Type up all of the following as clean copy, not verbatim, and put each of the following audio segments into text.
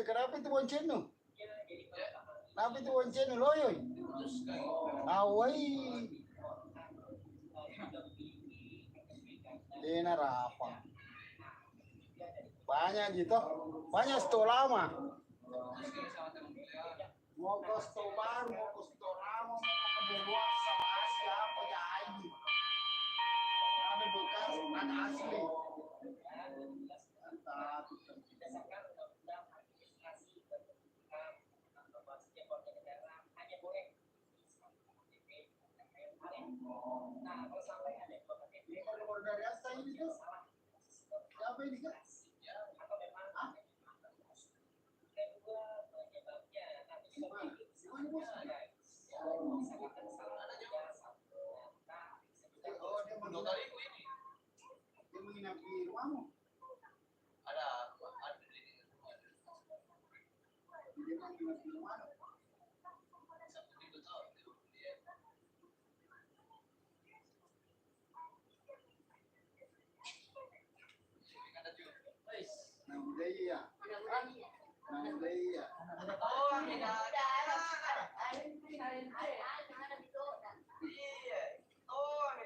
Kenapa itu bonceng no? Kenapa itu bonceng no loyoy? Awai. Dena Rafa. Banyak gitu. Banyak stok lama. Mau ke stok baru, mau ke stok lama, mau ke luar sama siapa ya ini. Ada bekas, ada asli. Mantap. Dari Asta ini tuh siapa ini kan? Oh, dia menginap di rumahmu? Ada dia menginap di rumah. Iya. Iya. Oh,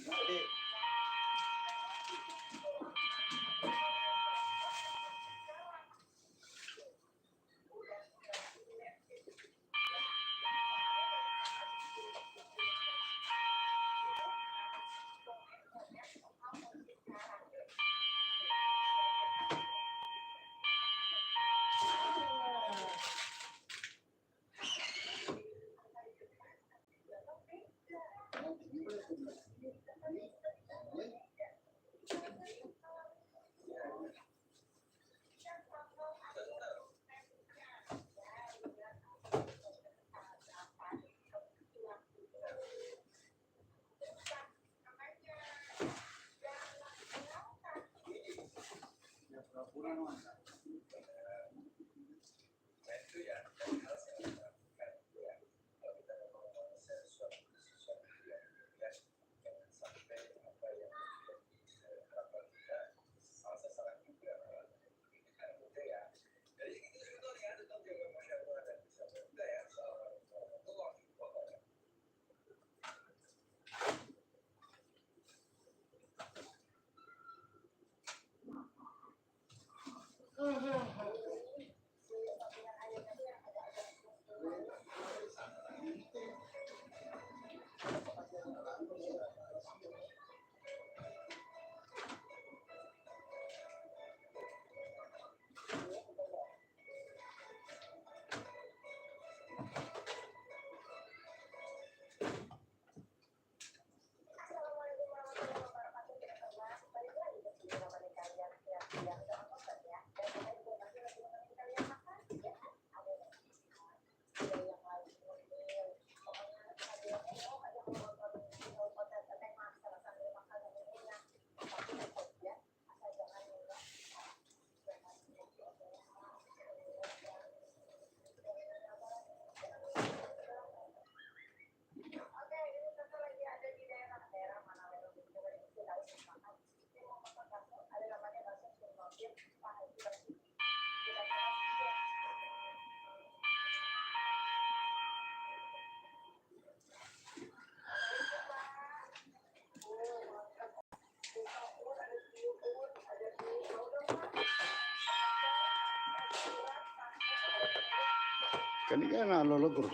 Jadi Kanina nalologur.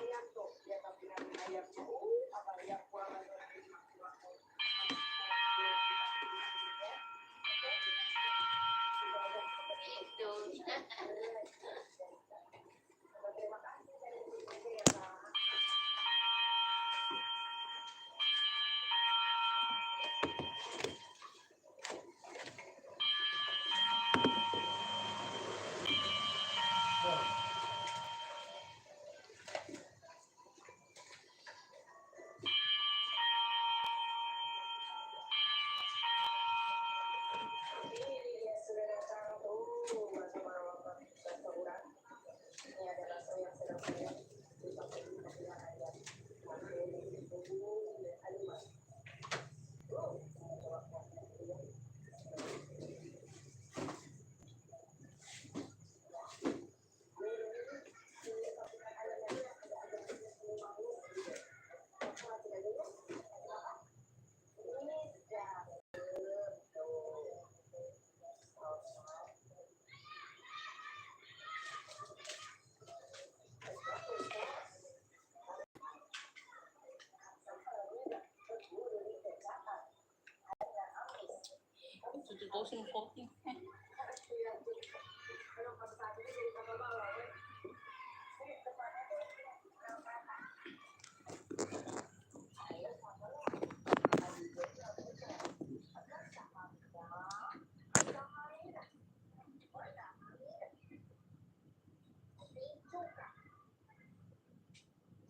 Tutusin coating.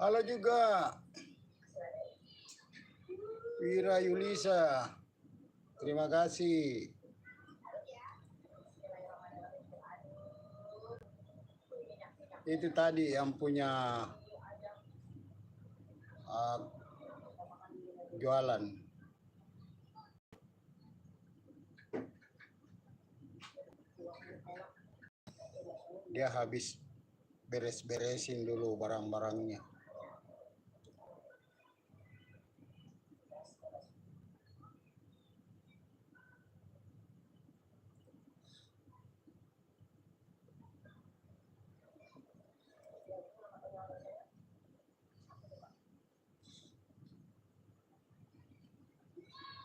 Halo juga Wira Yulisa. Terima kasih. Itu tadi yang punya jualan. Dia habis beres-beresin dulu barang-barangnya.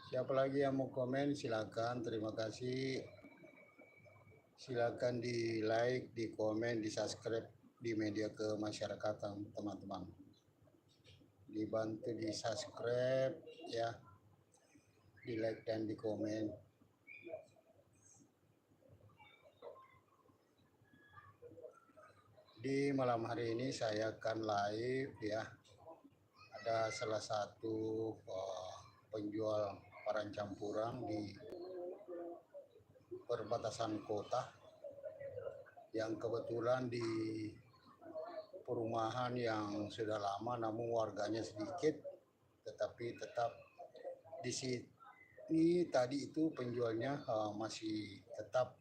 Siapa lagi yang mau komen silakan. Terima kasih. Silakan di like, di komen, di subscribe di media kemasyarakatan teman-teman. Dibantu di subscribe ya, di like dan di komen. Di malam hari ini saya akan live ya. Ada salah satu penjual barang campuran di perbatasan kota yang kebetulan di perumahan yang sudah lama namun warganya sedikit, tetapi tetap di sini tadi itu penjualnya masih tetap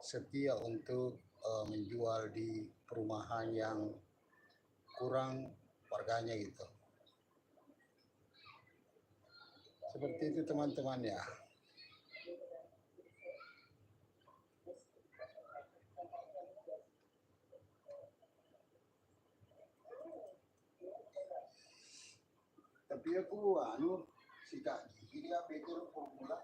setia untuk menjual di perumahan yang kurang warganya gitu. Seperti itu teman-teman ya. Tapi aku sikat gigi dia pikir formula.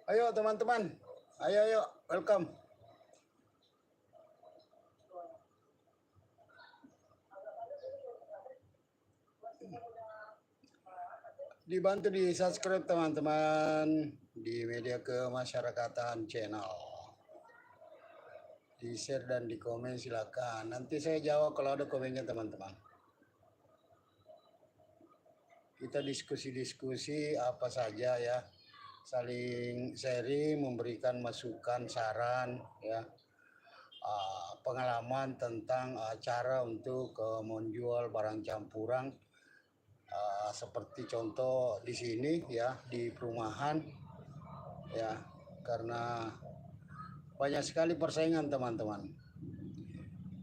Ayo teman-teman, ayo, welcome. Dibantu di subscribe teman-teman di media kemasyarakatan channel. Di share dan di komen silakan. Nanti saya jawab kalau ada komennya teman-teman. Kita diskusi-diskusi apa saja ya. Saling sharing, memberikan masukan, saran ya. Pengalaman tentang cara untuk menjual barang campuran. Seperti contoh di sini ya, di perumahan ya, karena banyak sekali persaingan teman-teman.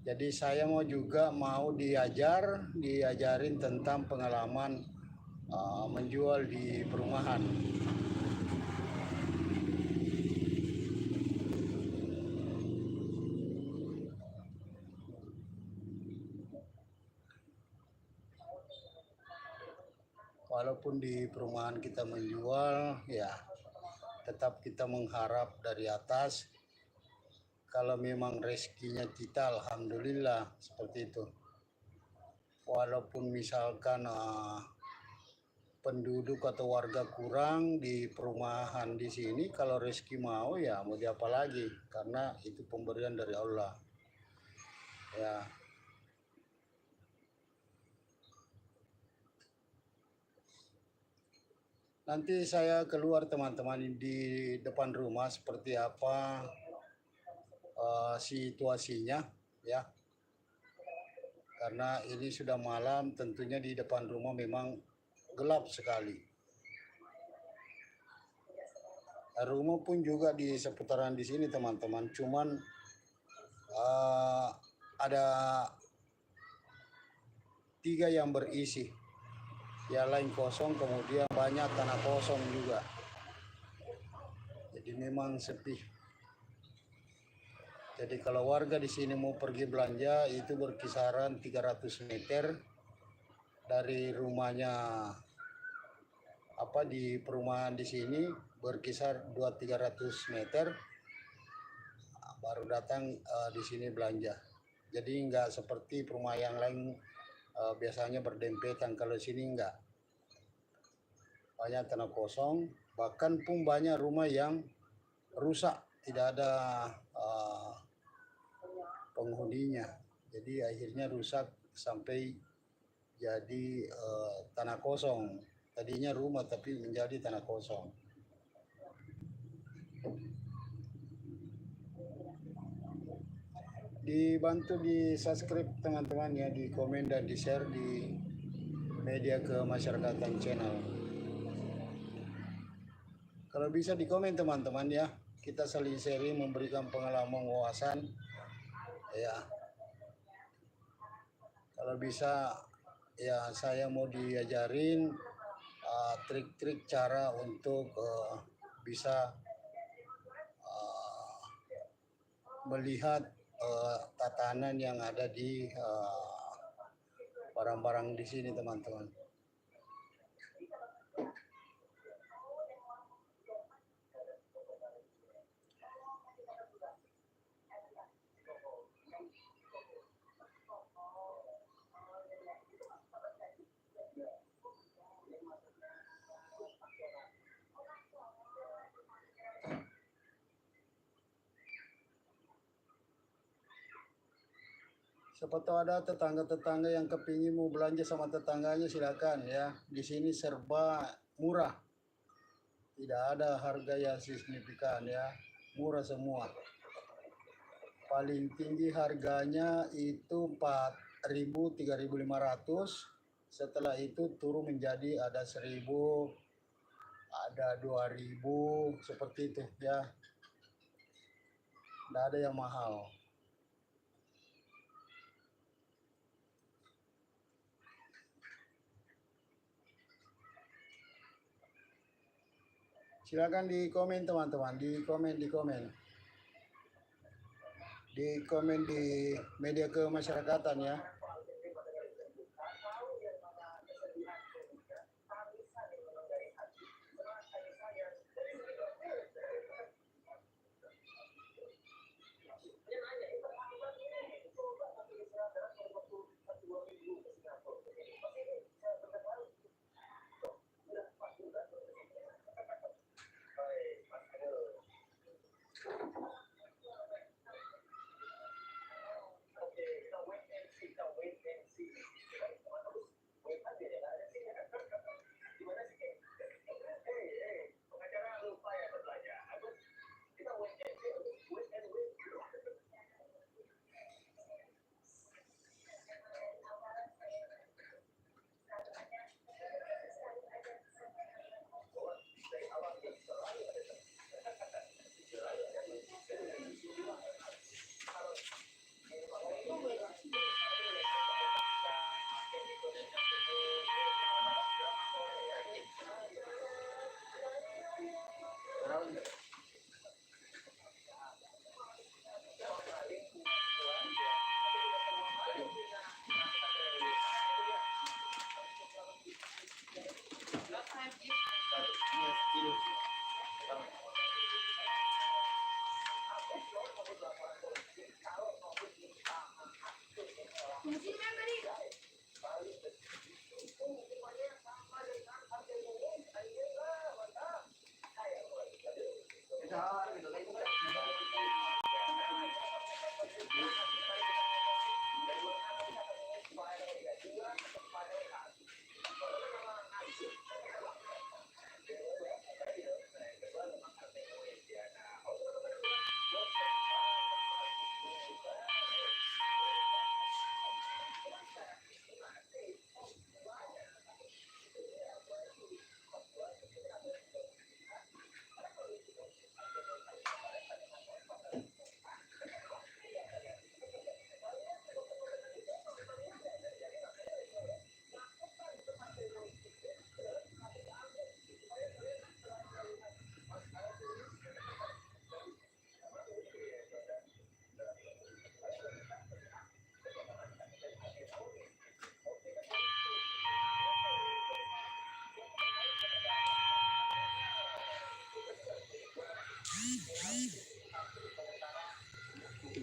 Jadi saya mau diajarin tentang pengalaman menjual di perumahan. Walaupun di perumahan kita menjual ya, tetap kita mengharap dari atas. Kalau memang rezekinya kita, alhamdulillah seperti itu. Walaupun misalkan penduduk atau warga kurang di perumahan di sini, kalau rezeki mau ya mau diapa lagi, karena itu pemberian dari Allah. Ya. Nanti saya keluar teman-teman di depan rumah seperti apa situasinya ya. Karena ini sudah malam, tentunya di depan rumah memang gelap sekali. Rumah pun juga di seputaran di sini teman-teman, cuman ada 3 yang berisi, yang lain kosong, kemudian banyak tanah kosong juga. Jadi memang sepi. Jadi kalau warga di sini mau pergi belanja itu berkisaran 300 meter dari rumahnya, di perumahan di sini berkisar 200-300 meter baru datang di sini belanja. Jadi nggak seperti perumahan yang lain biasanya berdempetan. Kalau sini enggak, banyak tanah kosong, bahkan pun banyak rumah yang rusak, tidak ada penghuninya. Jadi akhirnya rusak sampai jadi tanah kosong. Tadinya rumah tapi menjadi tanah kosong. Dibantu di subscribe teman-teman ya, di komen dan di share di media kemasyarakatan channel. Kalau bisa di komen teman-teman ya, kita saling sharing, memberikan pengalaman, wawasan ya. Kalau bisa ya, saya mau diajarin trik-trik cara untuk bisa melihat tatanan yang ada di barang-barang di sini teman-teman. Siapa tahu ada tetangga-tetangga yang kepingin mau belanja sama tetangganya, silakan ya. Di sini serba murah, tidak ada harga yang signifikan ya, murah semua. Paling tinggi harganya itu 4.000, 3.500. Setelah itu turun menjadi ada 1.000, ada 2.000, seperti itu ya. Tidak ada yang mahal. Silakan di komen teman-teman, di komen di media kemasyarakatan ya.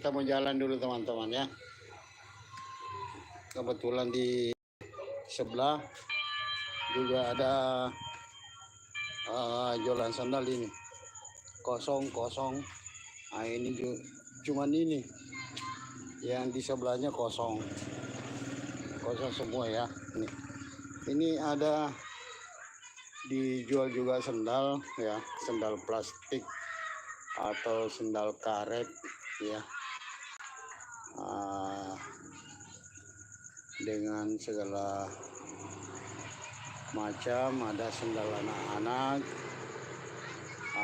kita mau jalan dulu teman-teman ya. Kebetulan di sebelah juga ada jualan sandal ini. Kosong. Nah ini cuman ini yang di sebelahnya kosong semua ya. Ini ada dijual juga sandal ya, sandal plastik atau sandal karet ya, dengan segala macam. Ada sandal anak-anak,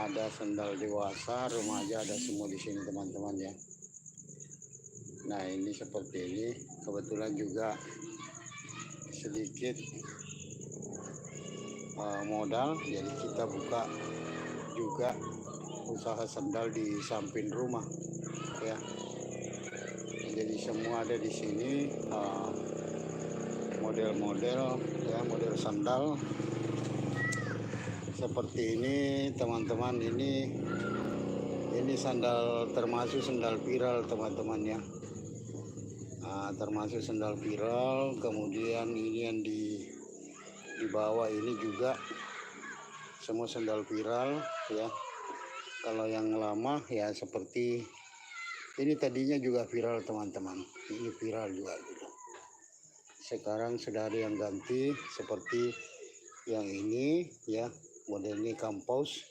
ada sandal dewasa, remaja, ada semua di sini teman-teman ya. Nah ini seperti ini. Kebetulan juga sedikit modal, jadi kita buka juga usaha sandal di samping rumah ya. Jadi semua ada di sini, model-model ya, model sandal seperti ini teman-teman. Ini sandal, termasuk sandal viral teman-teman ya. Termasuk sandal viral. Kemudian ini yang di bawah ini juga semua sandal viral ya. Kalau yang lama ya seperti ini, tadinya juga viral teman-teman. Ini viral juga gitu. Sekarang sudah ada yang ganti seperti yang ini ya, model ini kampus.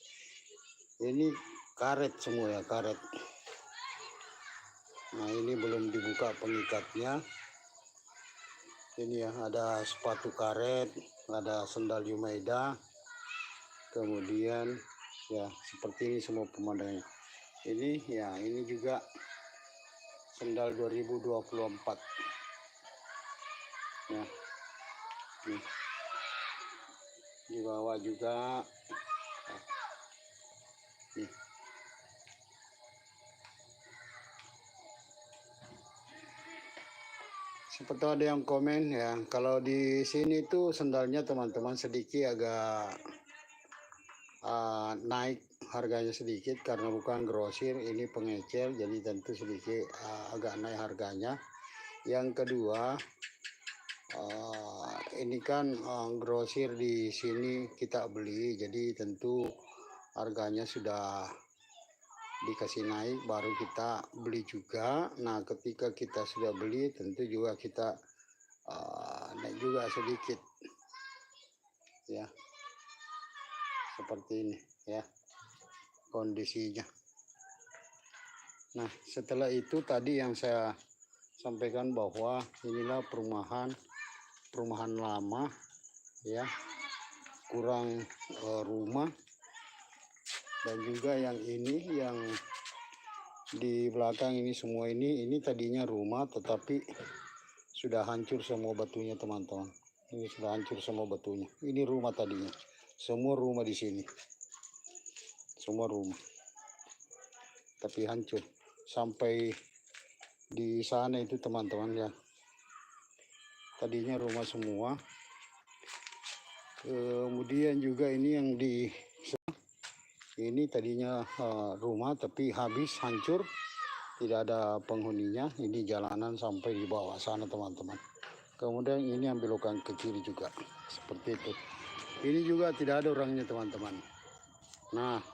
Ini karet semua ya, karet. Nah ini belum dibuka pengikatnya. Ini ya, ada sepatu karet, ada sandal Yumaida. Kemudian ya seperti ini semua pemandangannya. Ini ya, ini juga sandal 2024 ya. Nih. Di bawah juga nih. Seperti ada yang komen ya, kalau di sini tuh sandalnya teman-teman sedikit agak naik harganya sedikit, karena bukan grosir, ini pengecer, jadi tentu sedikit agak naik harganya. Yang kedua, ini kan grosir di sini kita beli, jadi tentu harganya sudah dikasih naik, baru kita beli juga. Nah ketika kita sudah beli, tentu juga kita naik juga sedikit ya, seperti ini ya kondisinya. Nah setelah itu tadi yang saya sampaikan bahwa inilah perumahan lama ya, kurang rumah. Dan juga yang ini, yang di belakang ini semua ini tadinya rumah, tetapi sudah hancur semua batunya teman-teman. Ini sudah hancur semua batunya. Ini rumah tadinya, semua rumah di sini, semua rumah, tapi hancur sampai di sana itu teman-teman ya. Tadinya rumah semua. Kemudian juga ini yang ini tadinya rumah, tapi habis hancur, tidak ada penghuninya. Ini jalanan sampai di bawah sana teman-teman. Kemudian ini yang belokan ke kiri juga seperti itu. Ini juga tidak ada orangnya teman-teman. Nah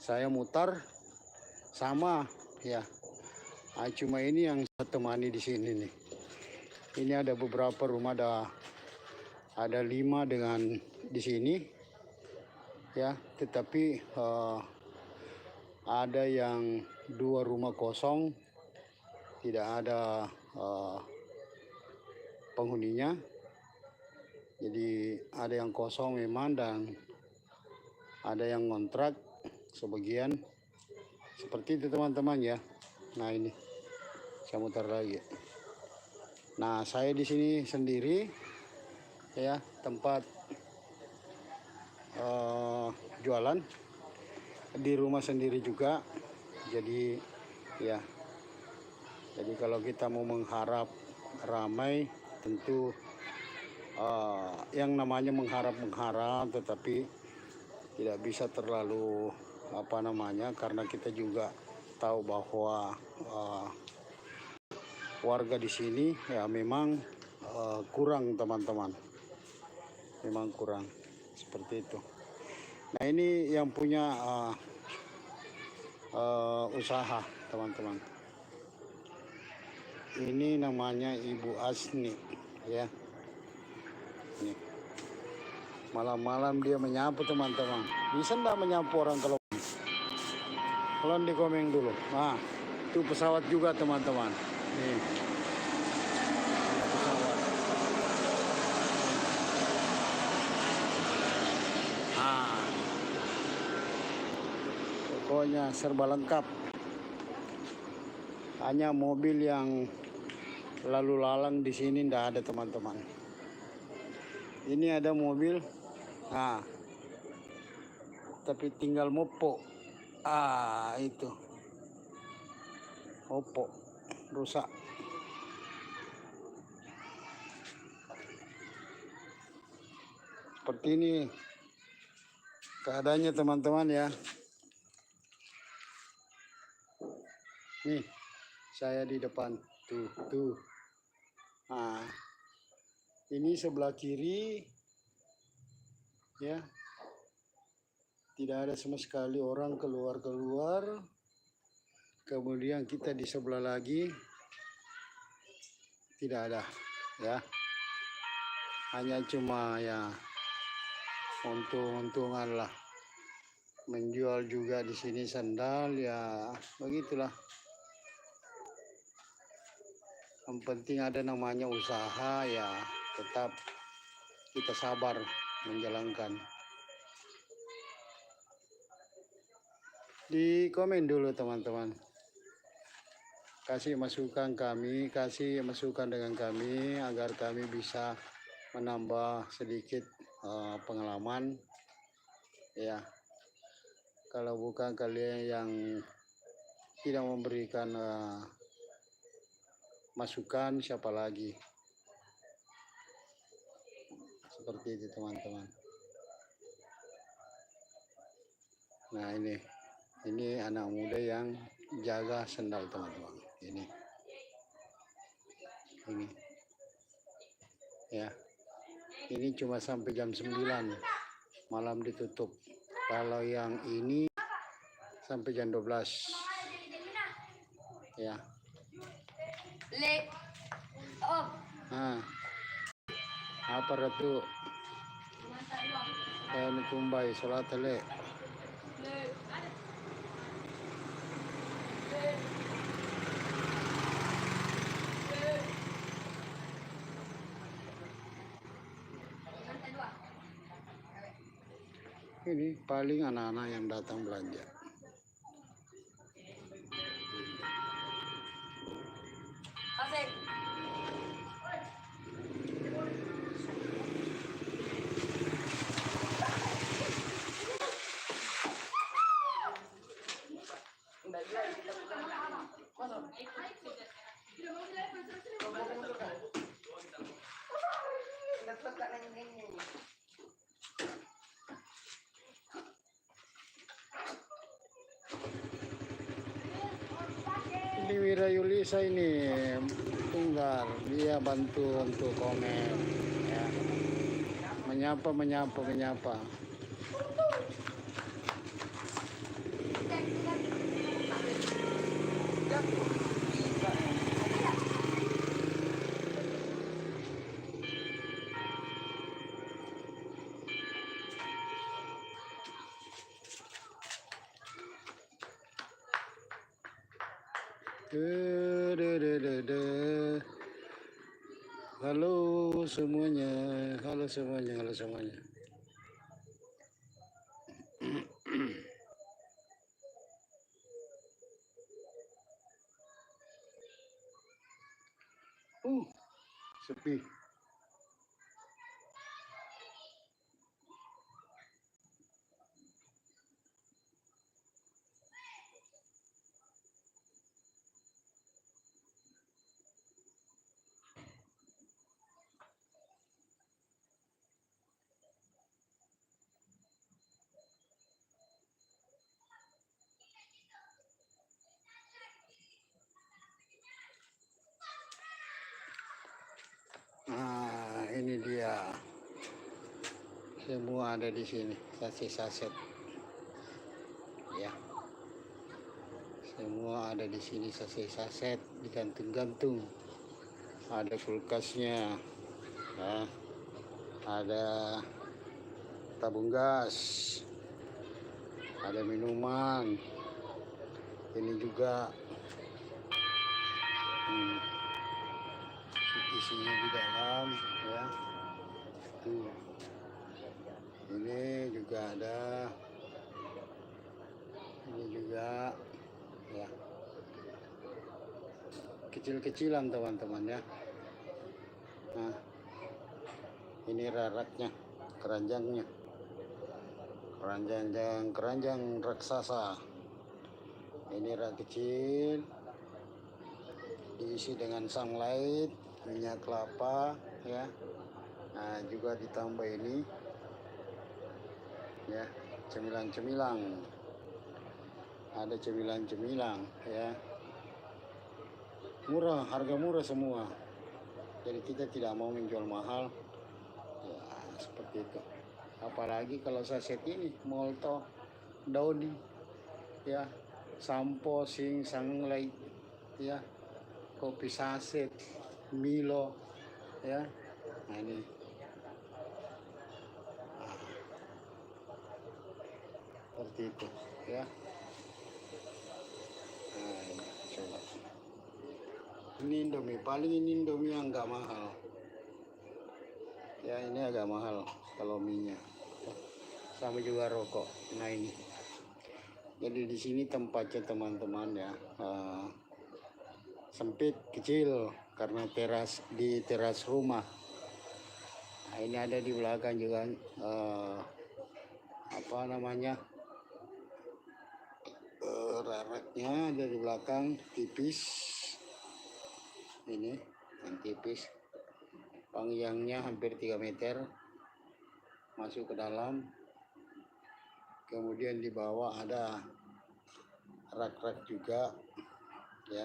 saya mutar sama ya. Cuma ini yang saya temani di sini nih. Ini ada beberapa rumah, ada 5 dengan di sini ya, tetapi ada yang 2 rumah kosong, tidak ada penghuninya. Jadi ada yang kosong memang, dan ada yang ngontrak sebagian seperti itu teman-teman ya. Nah ini saya mutar lagi. Nah saya di sini sendiri ya, tempat jualan di rumah sendiri juga. Jadi ya, jadi kalau kita mau mengharap ramai, tentu yang namanya mengharap, tetapi tidak bisa terlalu karena kita juga tahu bahwa warga di sini ya memang kurang teman-teman, memang kurang seperti itu. Nah ini yang punya usaha teman-teman, ini namanya Ibu Asni ya. Ini malam-malam dia menyapu teman-teman. Bisa enggak menyapu orang kalau di komen dulu. Nah itu pesawat juga teman-teman. Nih pesawat. Nah pokoknya serba lengkap. Hanya mobil yang lalu lalang di sini ndak ada teman-teman. Ini ada mobil, nah tapi tinggal mopo. Itu mopo rusak. Seperti ini keadaannya teman-teman ya. Nih saya di depan tuh. Nah ini sebelah kiri ya, tidak ada sama sekali orang keluar. Kemudian kita di sebelah lagi tidak ada ya, hanya cuma ya untung-untungan lah. Menjual juga di sini sandal ya, begitulah. Yang penting ada namanya usaha ya, tetap kita sabar menjalankan. Di komen dulu teman-teman, kasih masukan dengan kami agar kami bisa menambah sedikit pengalaman ya. Kalau bukan kalian yang tidak memberikan masukan, siapa lagi? Seperti itu teman-teman. Nah ini anak muda yang jaga sendal teman-teman. Ini ya, ini cuma sampai jam 9 malam ditutup. Kalau yang ini sampai jam 12 ya. Nah apa ratu kayak tumbai salat le. Ini paling anak-anak yang datang belanja. Ini Wirayulisa ini tunggal, dia bantu untuk komen ya. Menyapa. Halo semuanya. Sepi. Nah, ini dia. Semua ada di sini, saset-saset. Ya. Semua ada di sini, saset-saset, digantung-gantung. Ada kulkasnya. Ya. Ada tabung gas. Ada minuman. Ini juga isinya di dalam, ya. Tuh. Ini juga ada. Ini juga, ya. Kecil-kecilan teman-teman ya. Nah, ini raraknya, keranjangnya. Keranjang raksasa. Ini rak kecil, diisi dengan sunlight, minyak kelapa, ya. Nah, juga ditambah ini, ya, cemilan-cemilan. Ada cemilan-cemilan, ya. Murah, harga murah semua. Jadi kita tidak mau menjual mahal, ya, seperti itu. Apalagi kalau saset ini, Molto, Downy, ya, sampo, sing, sunlight, ya, kopi saset, Milo, ya. Nah, ini seperti itu, ya. Nah, ini, coba. Ini Indomie, paling ini Indomie yang nggak mahal. Ya, ini agak mahal kalau minyak. Sama juga rokok. Nah, ini. Jadi di sini tempatnya teman-teman ya, sempit, kecil karena di teras rumah. Nah, ini ada di belakang juga apa namanya, raraknya ada di belakang, tipis. Ini yang tipis, panjangnya hampir 3 meter, masuk ke dalam. Kemudian di bawah ada rak-rak juga, ya.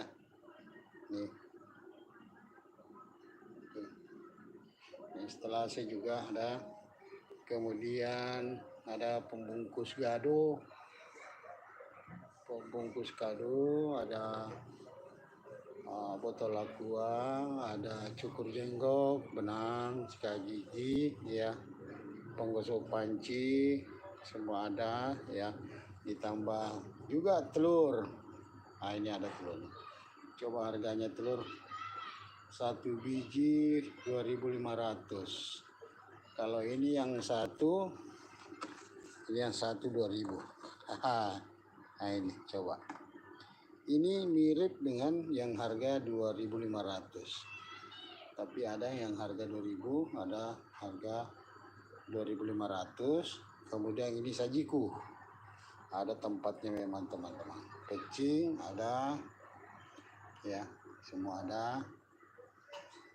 Nih. Instalasi juga ada. Kemudian ada pembungkus gado, ada botol aqua, ada cukur jenggot, benang, sikat gigi, ya, penggosok panci, semua ada, ya. Ditambah juga telur. Nah, ini ada telur. Coba harganya telur, 1 biji 2.500. Kalau ini yang satu 2.000. Nah, ini coba. Ini mirip dengan yang harga 2.500. Tapi ada yang harga 2.000, ada harga 2.500. Kemudian ini sajiku. Ada tempatnya memang teman-teman. Kecing ada, ya, semua ada.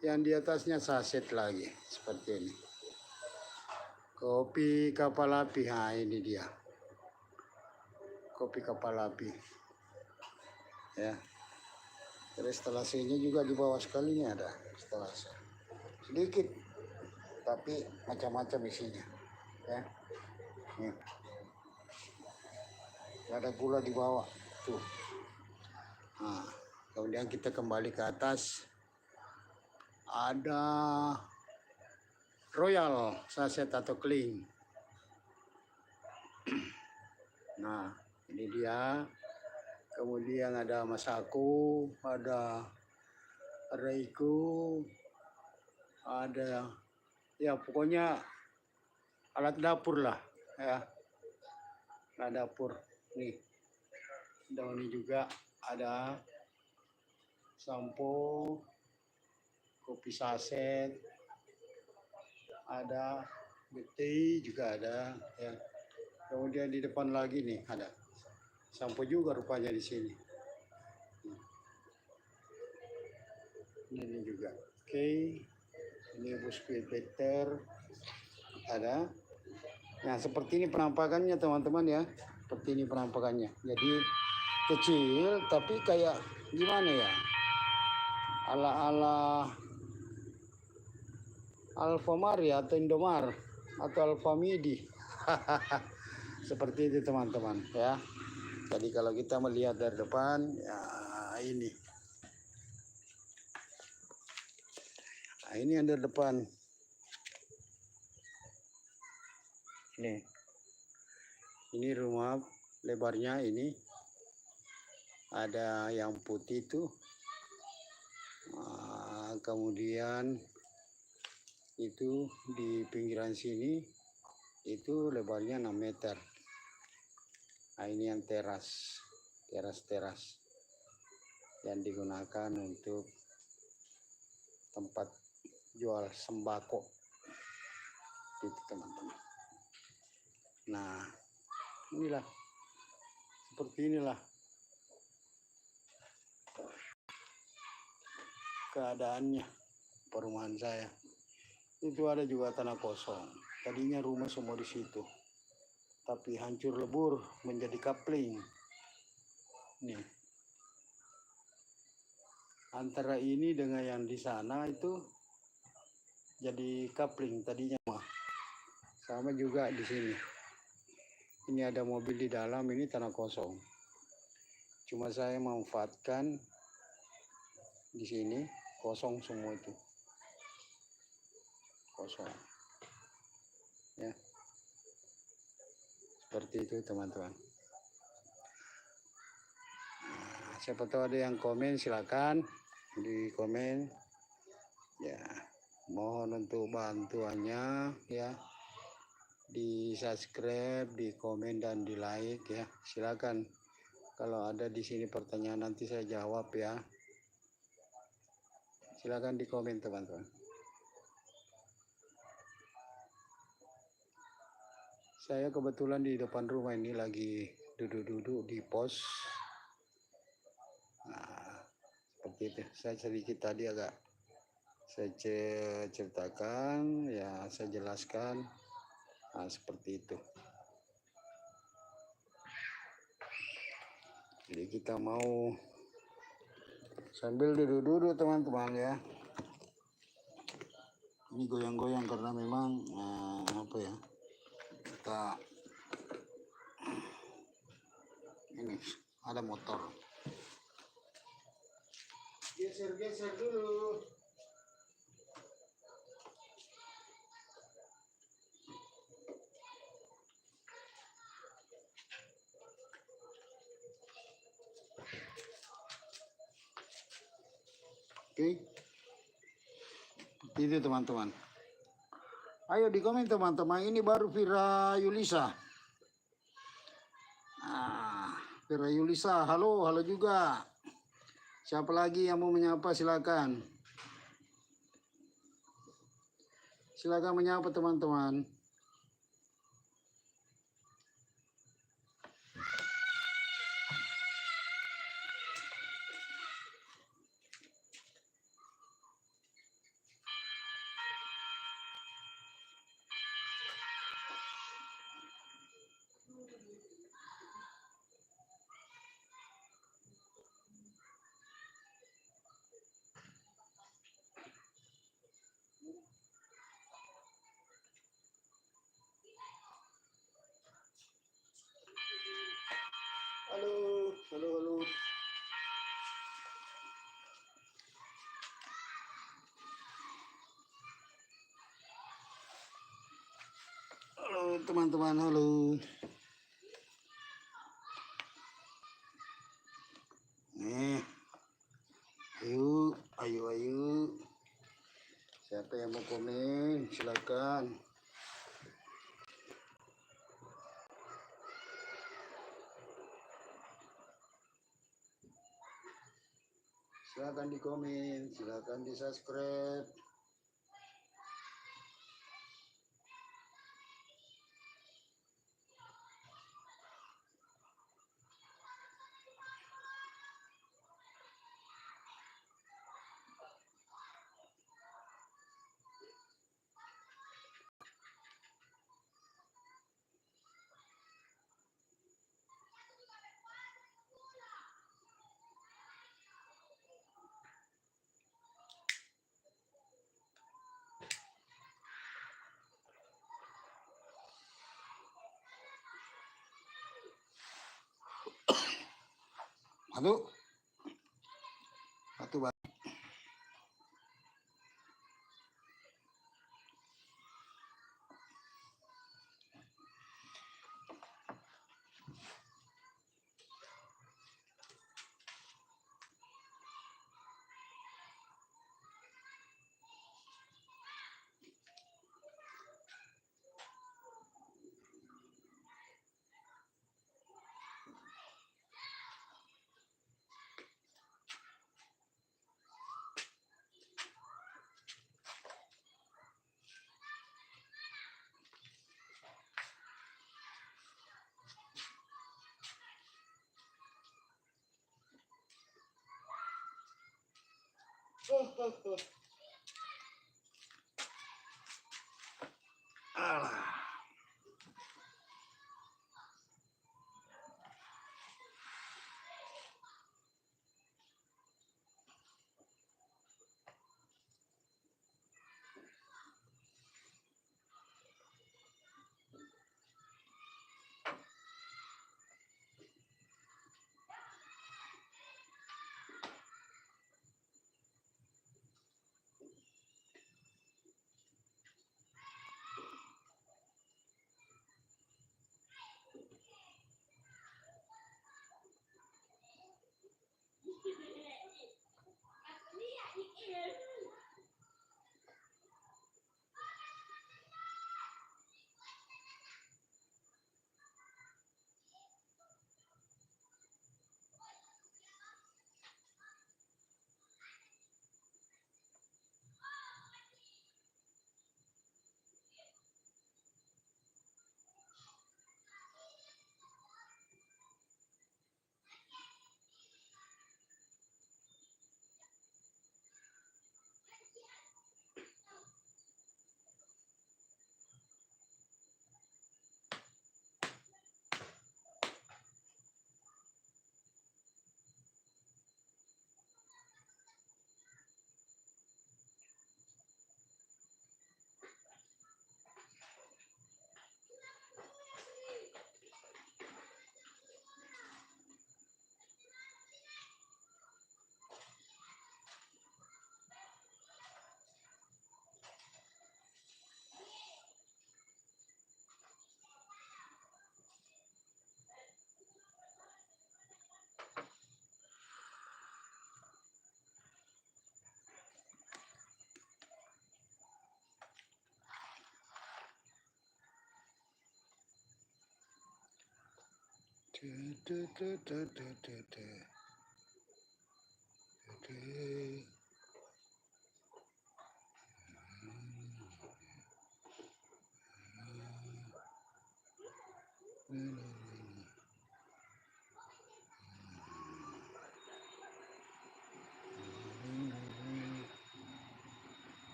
Yang di atasnya saset lagi seperti ini. Kopi kapal api, nah ini dia. Kopi kapal api. Ya. Instalasinya juga di bawah sekali ini ada instalasi. Sedikit tapi macam-macam isinya, ya. Nih. Ada pula di bawah tuh. Nah, kemudian kita kembali ke atas. Ada Royal saset atau cling. Nah, ini dia. Kemudian ada Masako, ada Reiko, ada, ya, pokoknya alat dapur lah, ya. Alat dapur. Nih, Downy juga ada, sampo, kopi saset, ada BT juga ada, ya. Kemudian di depan lagi nih ada sampo juga rupanya di sini. Ini juga. Oke. Ini biskuit Peter ada. Nah, seperti ini penampakannya teman-teman ya. Seperti ini penampakannya. Jadi kecil tapi kayak gimana ya? Ala-ala Alfamart ya, atau Indomar atau Alfamidi. Seperti itu teman-teman ya. Jadi kalau kita melihat dari depan ya ini. Nah, ini yang dari depan. Nih. Ini rumah lebarnya ini. Ada yang putih itu. Kemudian itu di pinggiran sini itu lebarnya 6 meter. Nah, ini yang teras yang digunakan untuk tempat jual sembako itu teman-teman. Nah, inilah seperti inilah keadaannya perumahan saya. Itu ada juga tanah kosong. Tadinya rumah semua di situ, tapi hancur lebur menjadi kapling. Nih, antara ini dengan yang di sana itu jadi kapling tadinya mah. Sama juga di sini. Ini ada mobil di dalam, ini tanah kosong. Cuma saya memanfaatkan di sini kosong semua itu. Kosong. Ya. Seperti itu teman-teman. Nah, siapa tahu ada yang komen, silakan di komen. Ya, mohon untuk bantuannya ya. Di subscribe, di komen dan di like ya. Silakan. Kalau ada di sini pertanyaan nanti saya jawab ya. Silakan di komen teman-teman. Saya kebetulan di depan rumah ini lagi duduk-duduk di pos. Nah, seperti itu. Saya sedikit tadi agak saya ceritakan, ya saya jelaskan. Nah, seperti itu. Jadi kita mau sambil duduk-duduk teman-teman ya. Ini goyang-goyang karena memang apa ya? Kita ini ada motor. Geser-geser dulu. Oke. Itu teman-teman. Ayo di komen teman-teman. Ini baru Vira Yulisa. Vira Yulisa, halo juga. Siapa lagi yang mau menyapa silakan. Silakan menyapa teman-teman. Halo. Halo teman-teman, halo. Nih, ayo. Siapa yang mau komen, silakan. Silakan di komen, silakan di subscribe. Satu Bang. Alah.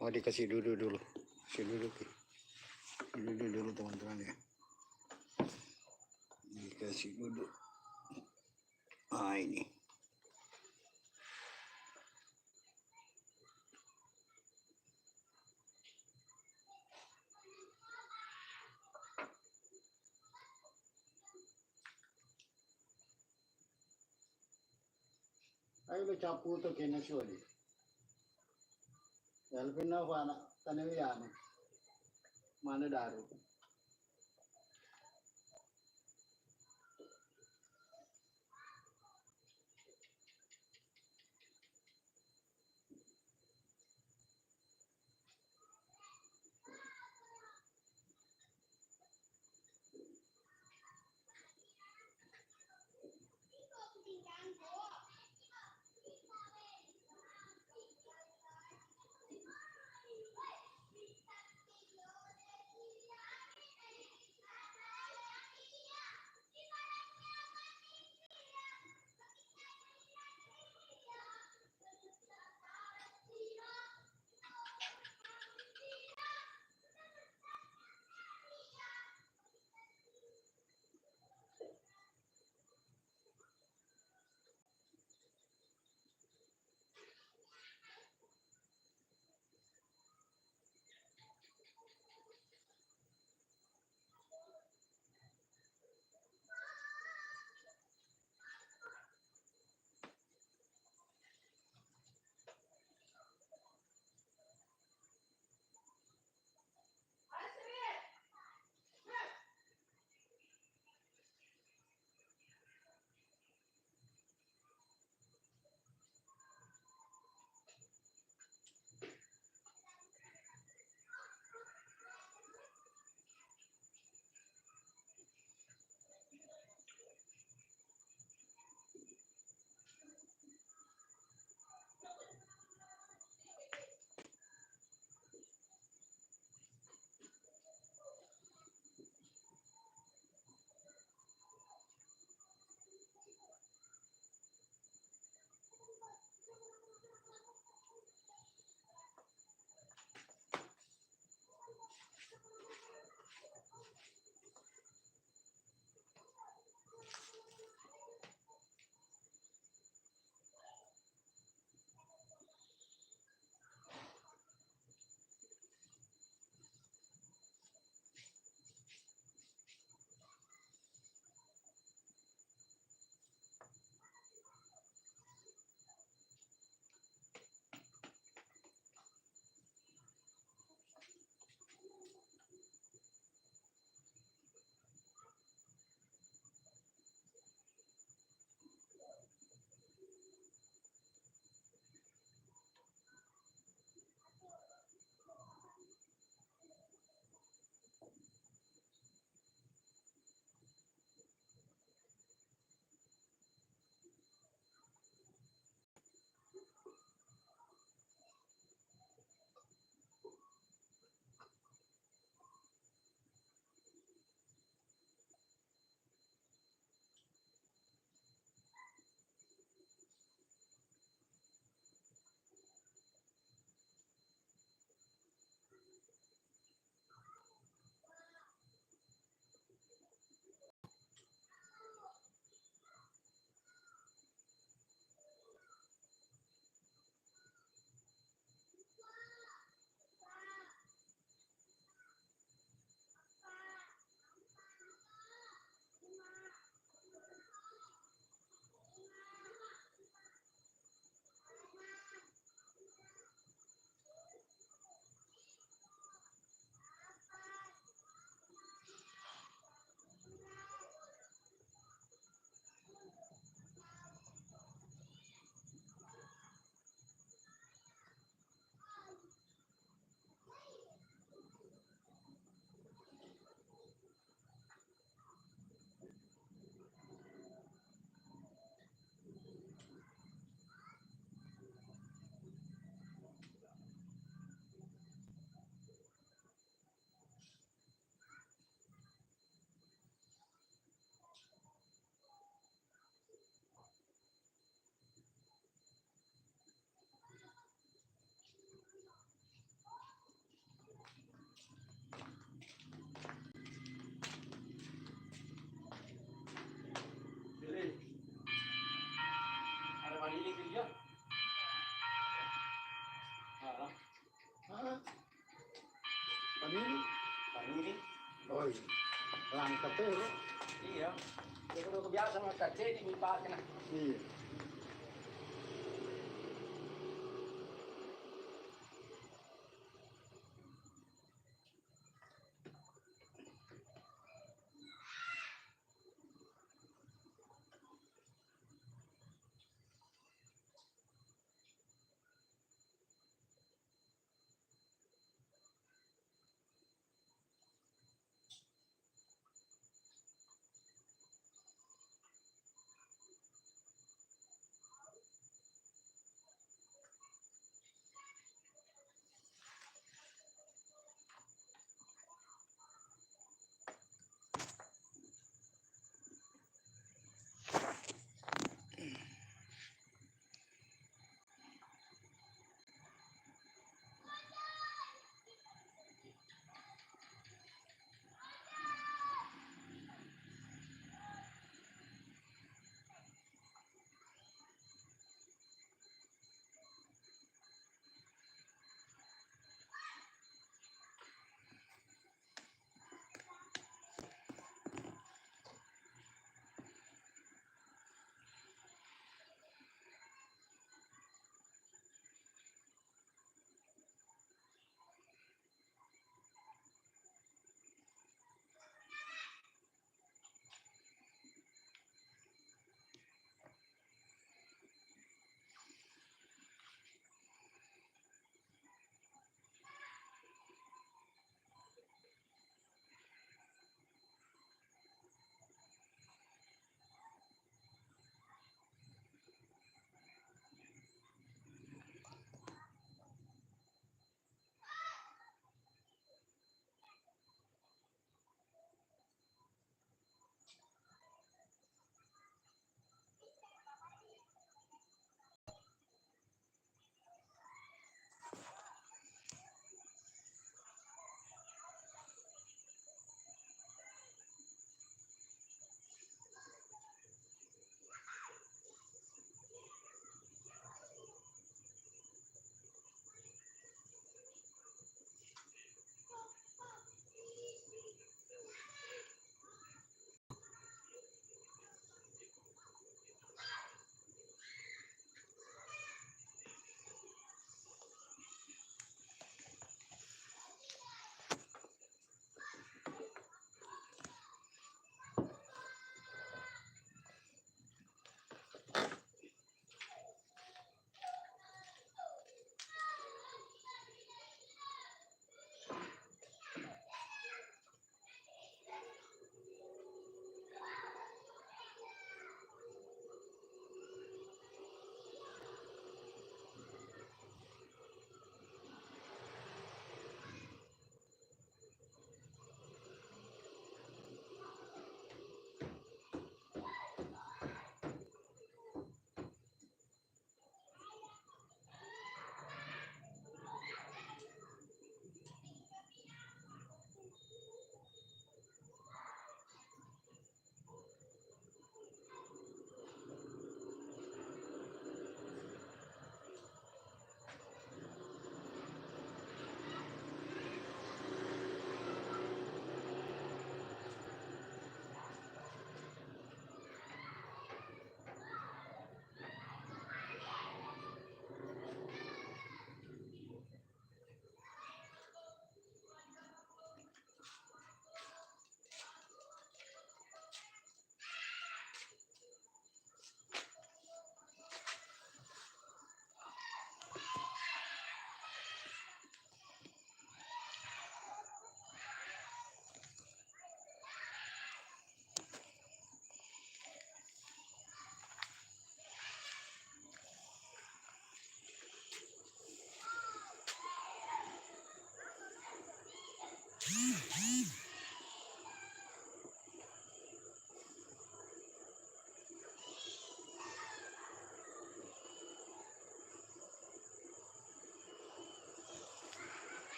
Oh, dikasih duduk dulu. Kasih duduk. Duduk dulu teman-teman ya. Dikasih duduk. Ah, ini. Ayo lo capu to kena soli. Yalpina fana tanewiyane. Mana daru. Panini. Panini. Oh iya. Langka tuh. Iya. Dia udah kebiasa sama KC di pakai nah. Iya.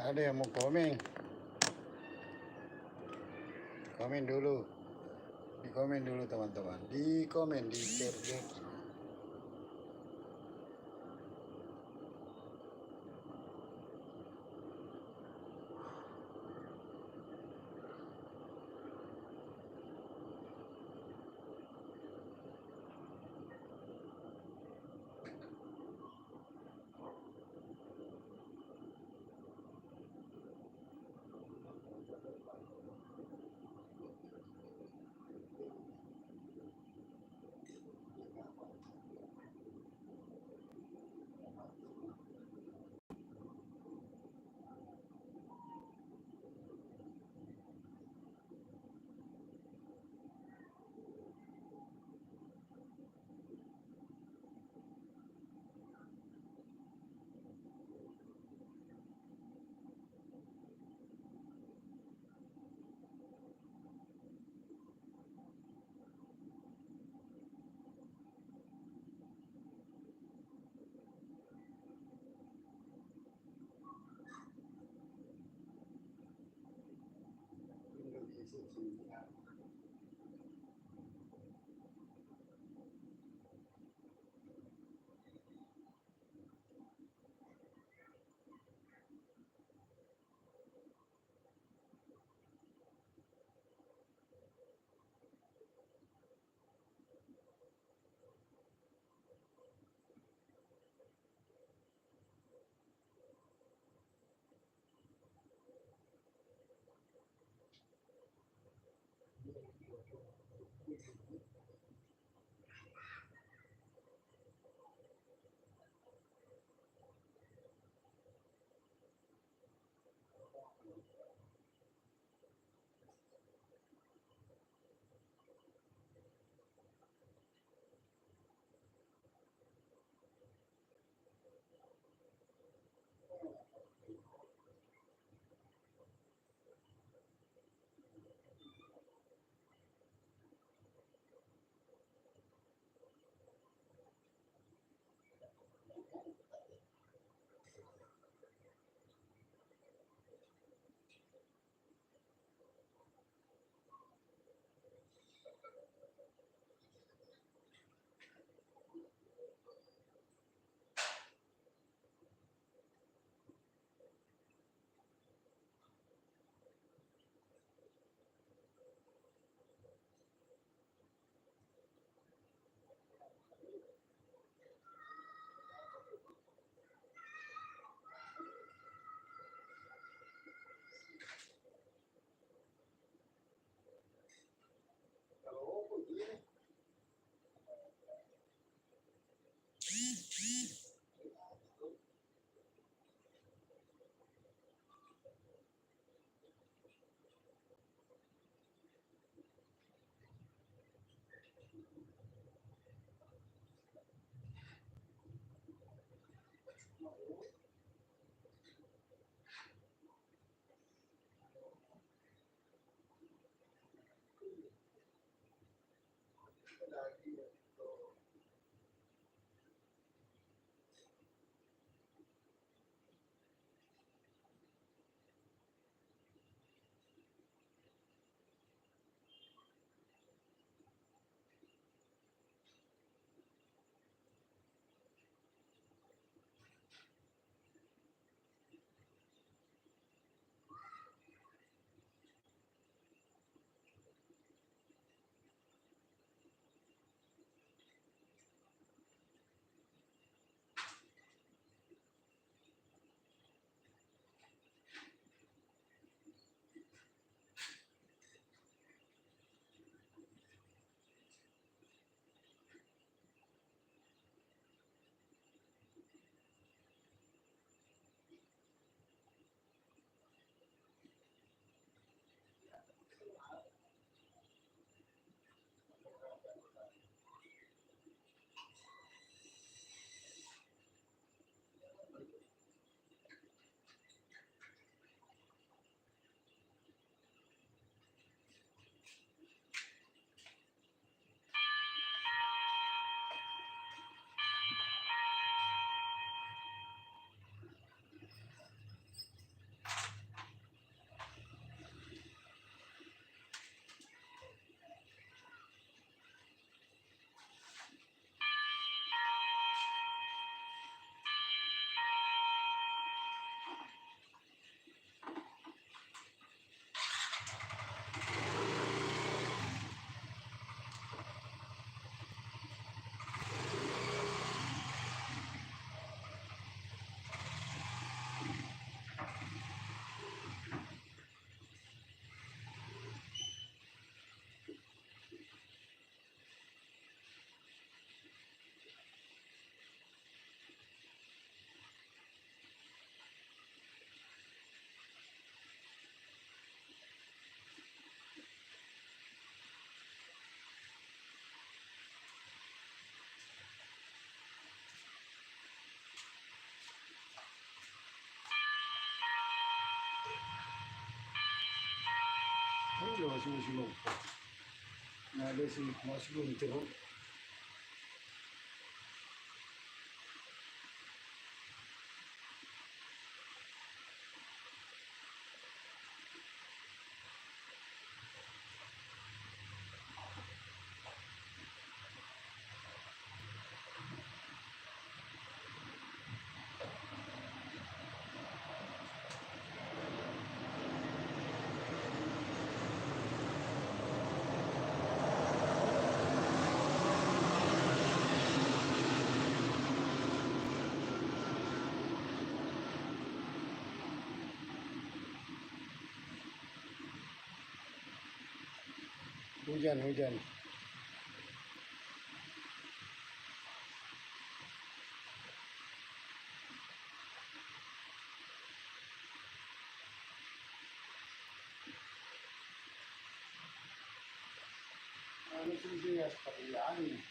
Ada yang mau komen? Komen dulu. Di komen dulu teman-teman. Di komen di share. dulu masih lupa. Nah, ada sih masih guntur. Hujan. Ano sih ya seperti ini?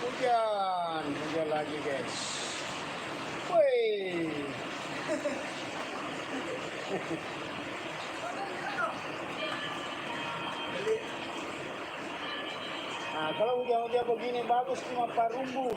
Hujan lagi guys. Woi. Nah, kalau hujan-hujan begini bagus cuma parumbu.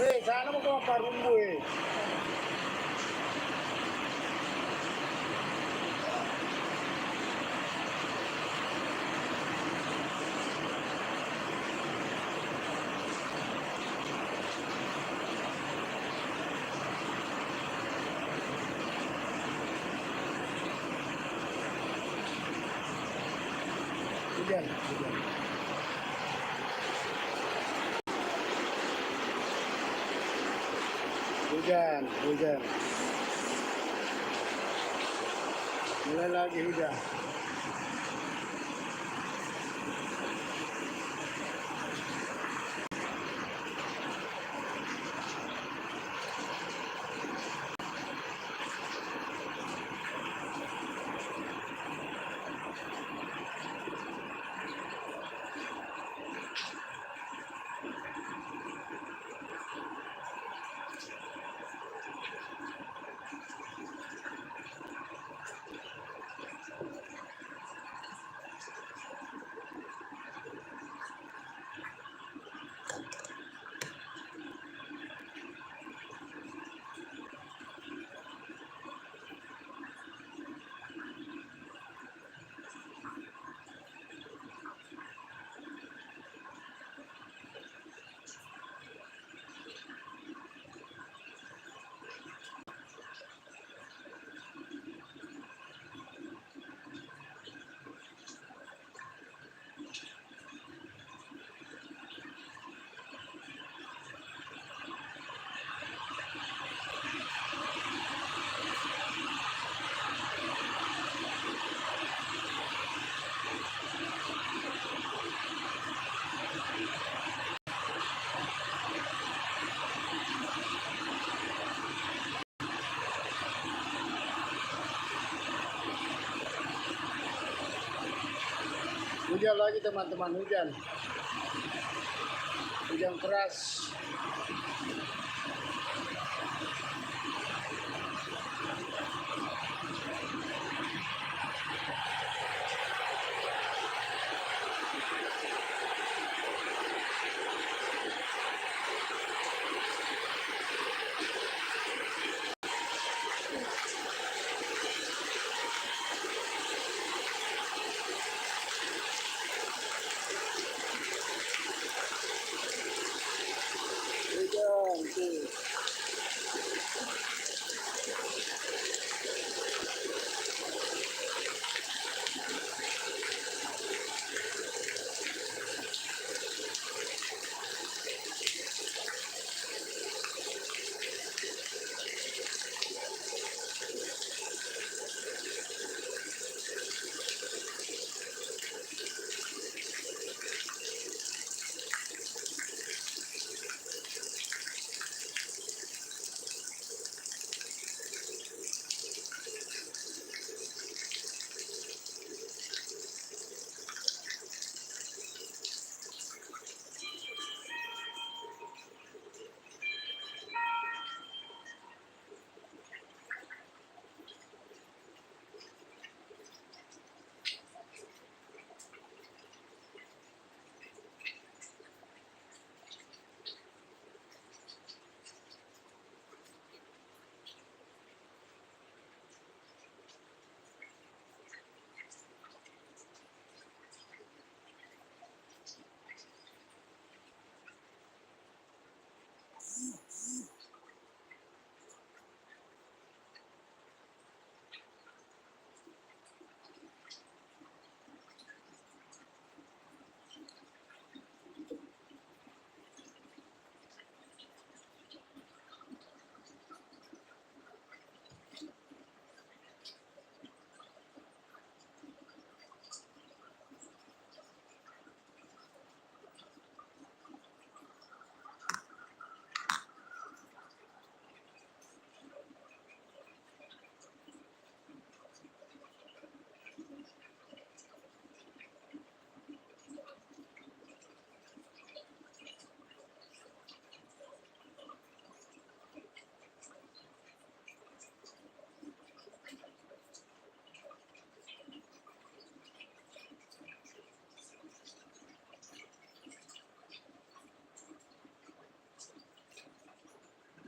Weh, sana mau ke parumbu eh. Hujan. Hujan. Mulai lagi hujan. Hujan lagi teman-teman, hujan keras. Hujan tuh.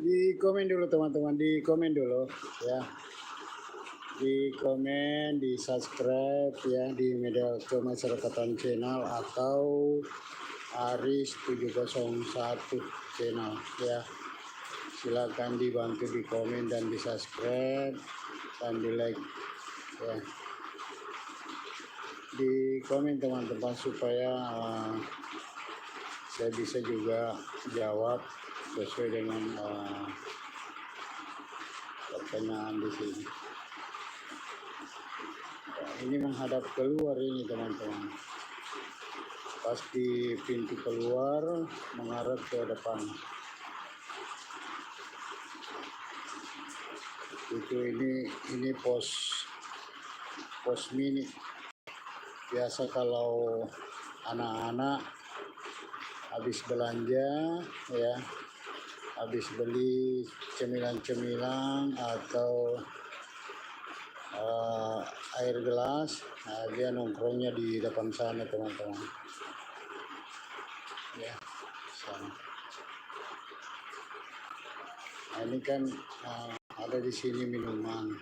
Di komen dulu teman-teman, di komen dulu ya. Di komen, di subscribe ya di Media Kemasyarakatan channel atau Aris 701 channel ya. Silakan dibantu di komen dan di subscribe dan di like ya. Di komen teman-teman supaya saya bisa juga jawab sesuai dengan pertanyaan di sini. Ini menghadap keluar ini teman-teman. Pas di pintu keluar mengarah ke depan. Itu ini pos mini. Biasa kalau anak-anak habis belanja ya, habis beli cemilan-cemilan atau air gelas, nah dia nongkrongnya di depan sana teman-teman. Ya, sana. Nah, ini kan ada di sini minuman.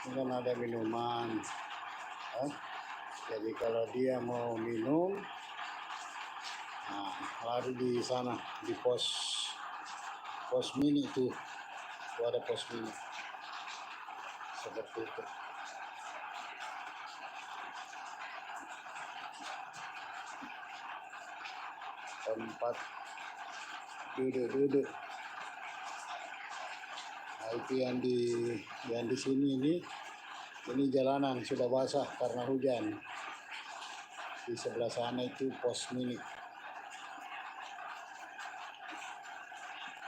Ini kan ada minuman. Jadi kalau dia mau minum, lari di sana di pos mini itu ada pos mini seperti itu. Tempat duduk. Nah, itu yang di sini ini jalanan sudah basah karena hujan. Di sebelah sana itu pos mini.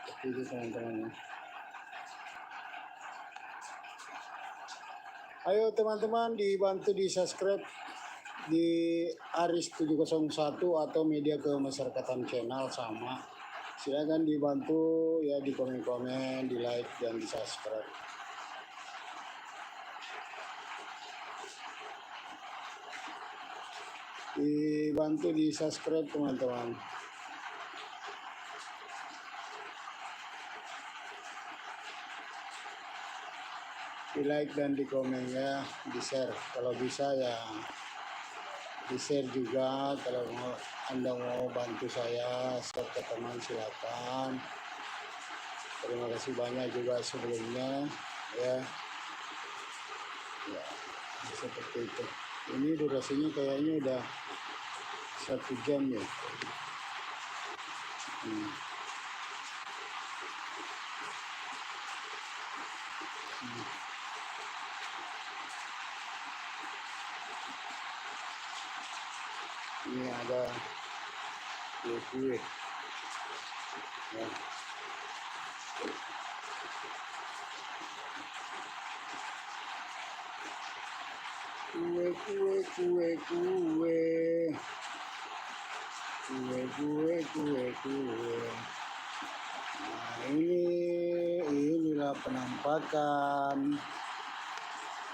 Seperti itu teman-teman. Ayo teman-teman dibantu di subscribe di Aris 701 atau Media Kemasyarakatan channel sama. Silakan dibantu ya, di komen-komen, di like dan di subscribe. Dibantu di subscribe teman-teman. Di like dan di komen ya, di share kalau bisa ya, di share juga. Kalau Anda mau bantu saya serta teman silakan. Terima kasih banyak juga sebelumnya ya. Ya, seperti itu. Ini durasinya kayaknya udah 1 jam ya. Ini ada kue ya. Kue. Nah, inilah penampakan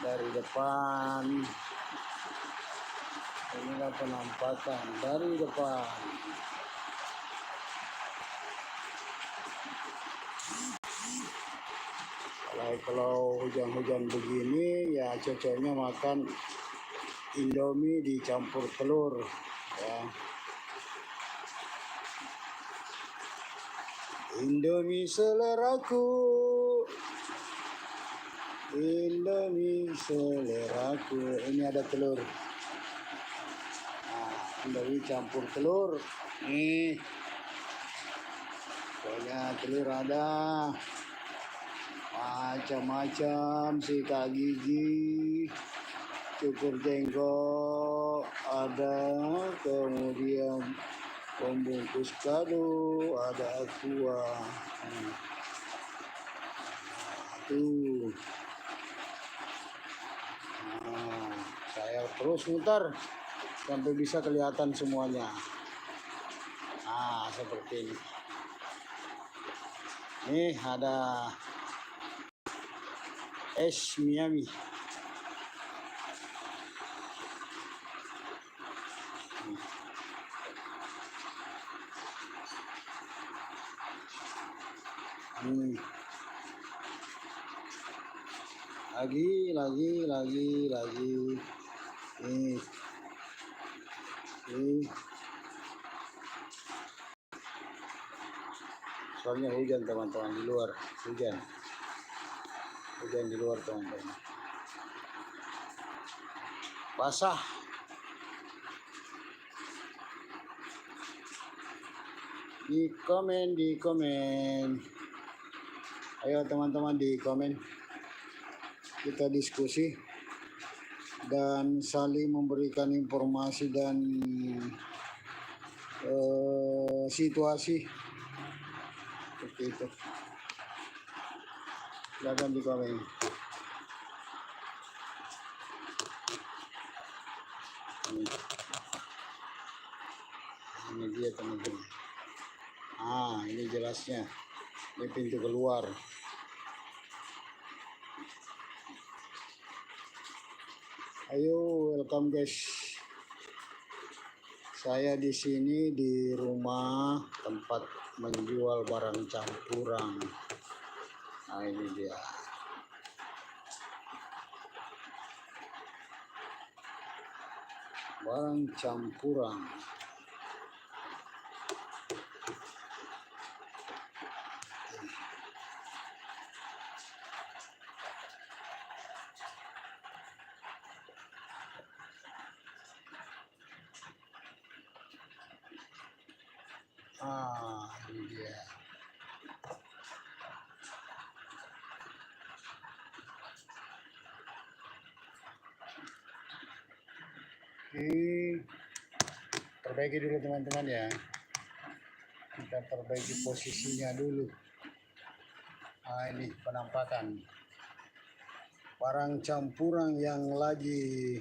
dari depan. Inilah penampakan dari depan. Kalau hujan-hujan begini ya cocoknya makan Indomie dicampur telur ya. Indomie seleraku, Indomie seleraku. Ini ada telur. Nah, Indomie campur telur. Nih, pokoknya telur ada macam-macam, sikat gigi, cukur jengkok ada, kemudian pembungkus kado, ada aqua. Tuh. Nah, saya terus muter sampai bisa kelihatan semuanya. Nah, seperti ini. Nih ada es Miami. Lagi. Nih. Soalnya hujan teman-teman di luar, hujan di luar teman-teman. Basah. Di komen. Ayo teman-teman di komen, kita diskusi dan saling memberikan informasi dan situasi seperti itu. Silakan di komen. Ini dia teman-teman. Ini jelasnya. Ini pintu keluar. Ayo, welcome guys. Saya di sini di rumah tempat menjual barang campuran. Nah, ini dia. Barang campuran. Ini dia. Ini perbaiki dulu teman-teman ya. Kita perbaiki posisinya dulu. Ini penampakan barang campuran yang lagi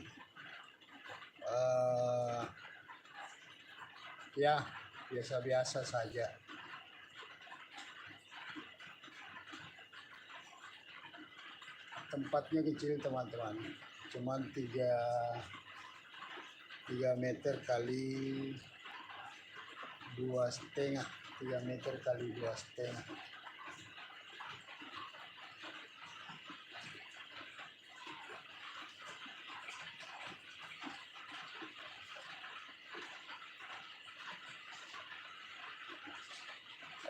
ya biasa-biasa saja. Tempatnya kecil teman-teman, cuman 3 meter kali 2,5, 3 meter kali 2,5.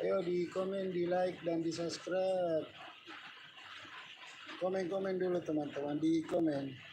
Ayo di komen, di like, dan di subscribe. Komen-komen dulu teman-teman, di komen.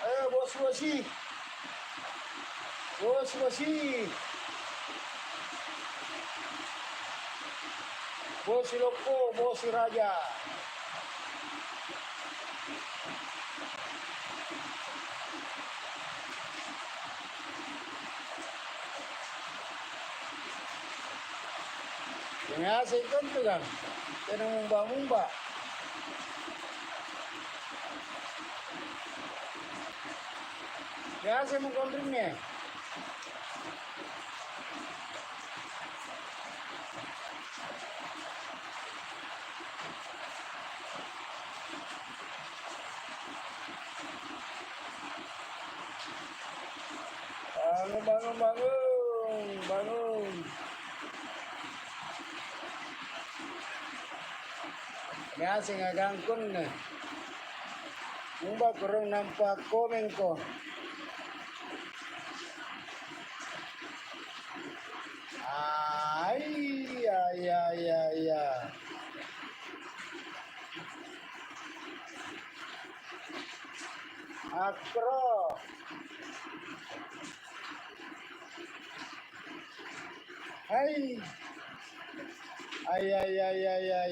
Ayo bos Bosi, bos Bosi, Bosi Loko, Bosi Raja. Yang asik kan tuh kan, kena mumba-mumba. Ya saya mau kontrolnya. Bangun, bangun, bangun. Ya saya nggak gangkun nih. Mumba kurang nampak komen ko. Ya. Akro. Hai.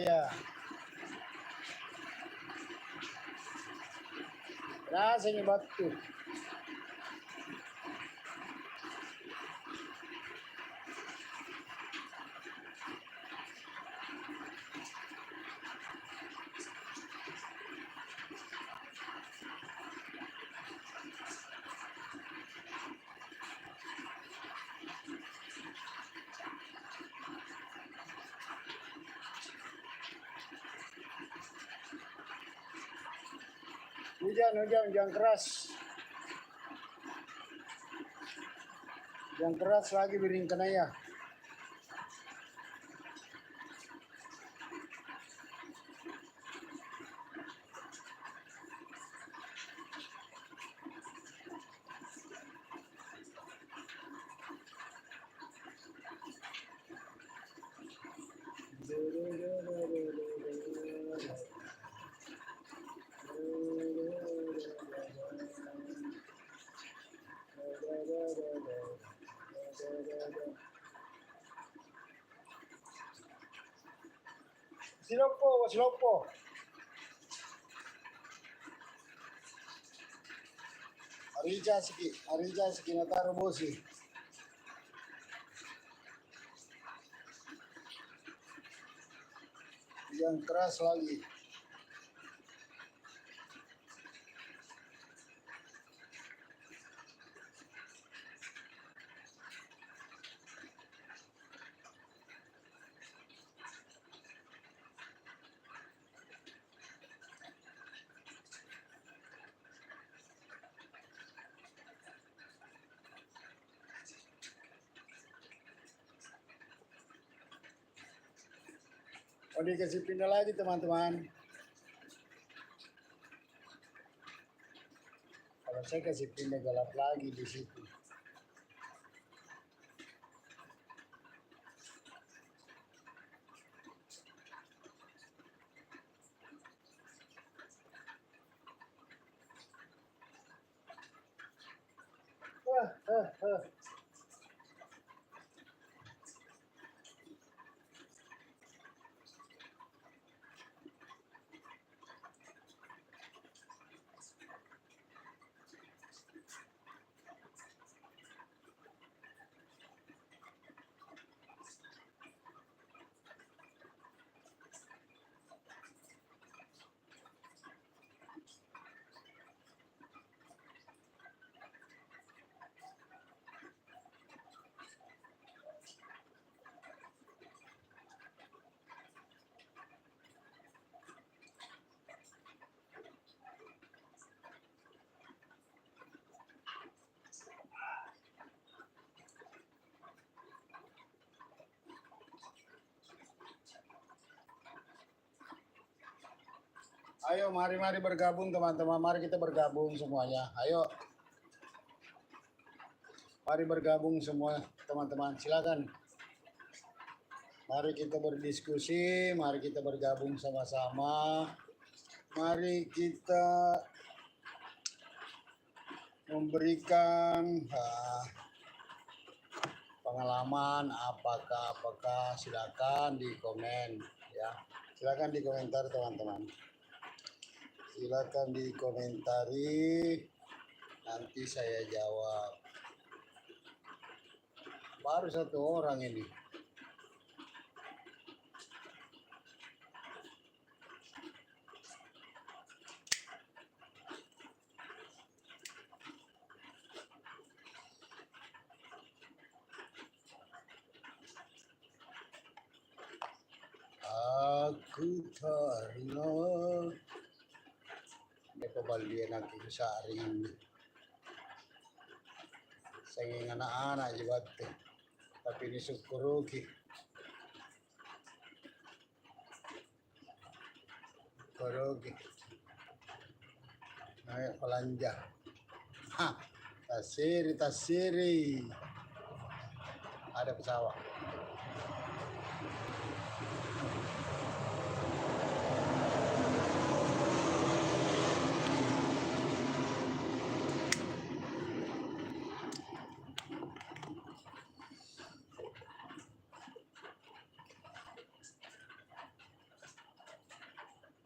Ya. Rasanya batu. Hujan, hujan keras. Hujan keras lagi Biring Kanaya. Silopo. Arija siki nataro bosi. Yang keras lagi. Oh, dikasih pindah lagi teman-teman. Kalau saya kasih pindah gelap lagi di situ. Ayo mari bergabung teman-teman, mari kita bergabung semuanya. Ayo. Mari bergabung semua teman-teman, silakan. Mari kita berdiskusi, mari kita bergabung sama-sama. Mari kita memberikan pengalaman apakah silakan di komen ya. Silakan di komentar teman-teman. Silakan dikomentari, nanti saya jawab. Baru satu orang ini. Aku taruh pabalian natin sa aring sa anak-anak jibat tapi ni sukuruki ay palanja tasiri ada pesawat.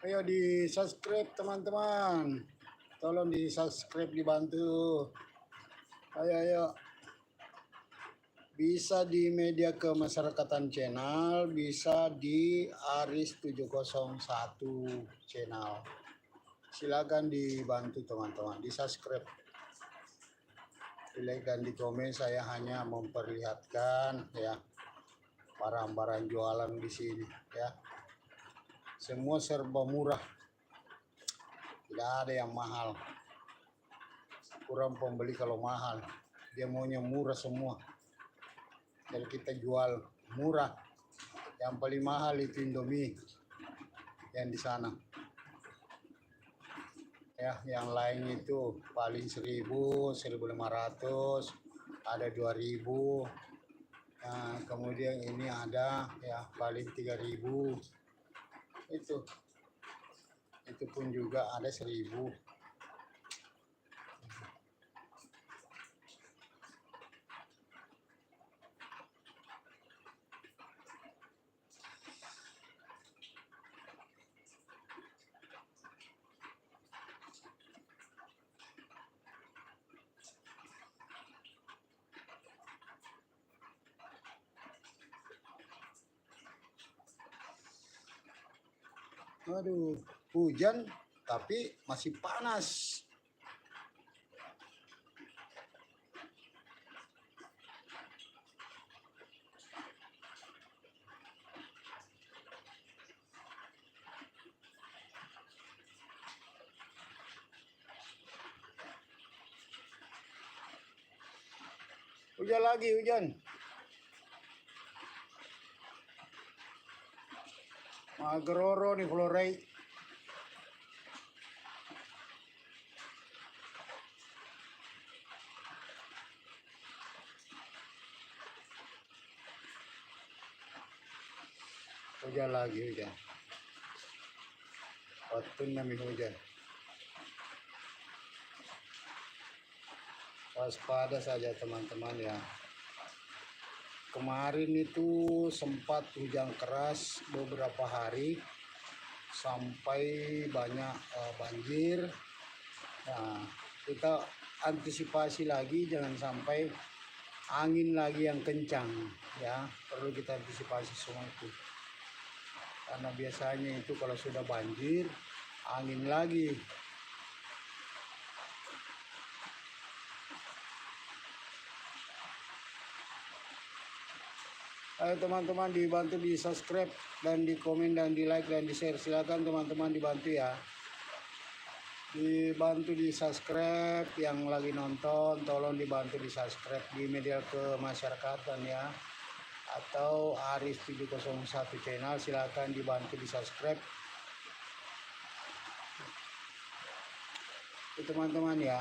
Ayo di subscribe teman-teman, tolong di subscribe, dibantu. Ayo bisa di Media Kemasyarakatan channel, bisa di Aris 701 channel. Silakan dibantu teman-teman, di subscribe, di like dan di komen. Saya hanya memperlihatkan ya barang-barang jualan di sini ya. Semua serba murah. Tidak ada yang mahal. Kurang pembeli kalau mahal. Dia maunya murah semua. Jadi kita jual murah. Yang paling mahal itu Indomie yang di sana. Ya, yang lain itu paling 1.000, 1.500, ada 2.000. Nah, kemudian ini ada ya paling 3.000. Itu pun juga ada 1.000. Aduh, hujan tapi masih panas. Hujan lagi, hujan. Mageroro nih Florai. Hujan lagi, hujan. Waktunya hujan. Waspada saja teman-teman ya. Kemarin itu sempat hujan keras beberapa hari sampai banyak banjir. Nah, kita antisipasi lagi jangan sampai angin lagi yang kencang ya. Perlu kita antisipasi semua itu. Karena biasanya itu kalau sudah banjir, angin lagi. Ayo teman-teman dibantu di subscribe dan di komen dan di like dan di share. Silakan teman-teman dibantu ya. Dibantu di subscribe yang lagi nonton, tolong dibantu di subscribe di media kemasyarakatan ya. Atau Aris 701 channel, silakan dibantu di subscribe. Itu teman-teman ya.